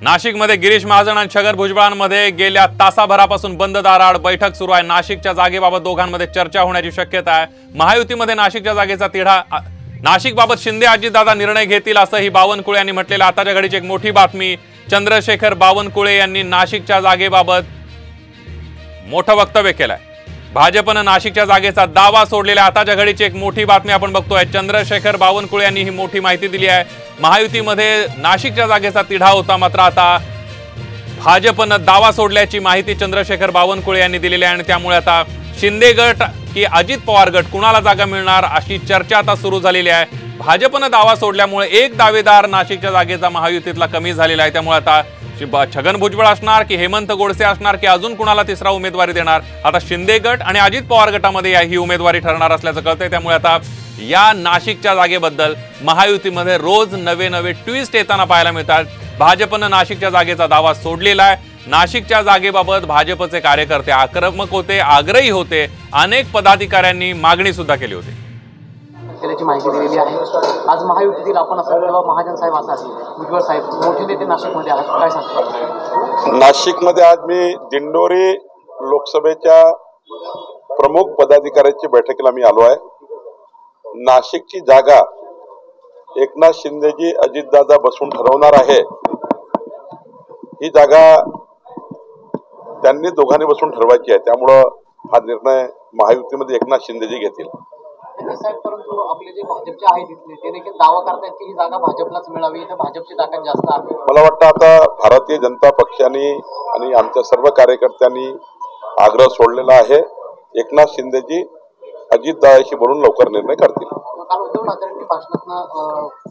नाशिकमध्ये गिरीश महाजन आणि छगन भुजबळांमध्ये गेल्या तासाभरापासून बंद दाराआड बैठक सुरू आहे। नाशिकच्या जागेबाबत दोघांमध्ये चर्चा होण्याची शक्यता आहे। महायुतीमध्ये नाशिकच्या जागेचा तिढा नाशिकबाबत शिंदे अजितदादा निर्णय घेतील असंही बावनकुळे यांनी म्हटलेलं। आताच्या घडीची एक मोठी बातमी, चंद्रशेखर बावनकुळे यांनी नाशिकच्या जागेबाबत मोठं वक्तव्य केलंय। भाजपनं नाशिकच्या जागेचा दावा सोडलेला। आताच्या घडीची एक मोठी बातमी आपण बघतोय, चंद्रशेखर बावनकुळे यांनी ही मोठी माहिती दिली आहे। महायुतीमध्ये नाशिकच्या जागेचा तिढा होता, मात्र आता भाजपनं दावा सोडल्याची माहिती चंद्रशेखर बावनकुळे यांनी दिलेली आहे आणि त्यामुळे आता शिंदे गट की अजित पवार गट कुणाला जागा मिळणार अशी चर्चा आता सुरू झालेली आहे। भाजपनं दावा सोडल्यामुळे एक दावेदार नाशिकच्या जागेचा महायुतीतला कमी झालेला आहे। त्यामुळे आता छगन भुजबळ असणार की हेमंत गोडसे असणार की अजून कुणाला तिसरा उमेदवारी देणार, आता शिंदे गट आणि अजित पवार गटामध्ये ही उमेदवारी ठरणार असल्याचं कळतंय। त्यामुळे आता या नाशिकच्या जागेबद्दल महायुतीमध्ये रोज नवे नवे ट्विस्ट येताना पाहायला मिळतात। भाजपनं नाशिकच्या जागेचा दावा सोडलेला आहे। नाशिकच्या जागेबाबत भाजपचे कार्यकर्ते आक्रमक होते, आग्रही होते, अनेक पदाधिकाऱ्यांनी मागणी सुद्धा केली होती। केल्याची माहिती दिलेली आहे। आज महायुतीतील आपण असं किंवा महाजन साहेब असाल, भुजबळ साहेब मोठे नेते नाशिकमध्ये आहेत, काय सांगतात? नाशिकमध्ये आज मी दिंडोरी लोकसभेच्या प्रमुख पदाधिकाऱ्यांची बैठकीला मी आलो आहे। नाशिकची जागा एकनाथ शिंदेजी अजितदादा बसून ठरवणार आहे। ही जागा त्यांनी दोघांनी बसून ठरवायची आहे, त्यामुळं हा निर्णय महायुतीमध्ये एकनाथ शिंदेजी घेतील। साहेब, परंतु आपले जे भाजपचे आहेत तिथले ते देखील दावा करतात की ही जागा भाजपलाच मिळावी, तर भाजपची ताकद जास्त आहे। मला वाटतं आता भारतीय जनता पक्षाने आणि आमच्या सर्व कार्यकर्त्यांनी आग्रह सोडलेला आहे। एकनाथ शिंदेजी अजितदादाशी बोलून लवकर निर्णय करतील। काल उद्धव ठाकरेंनी भाषणात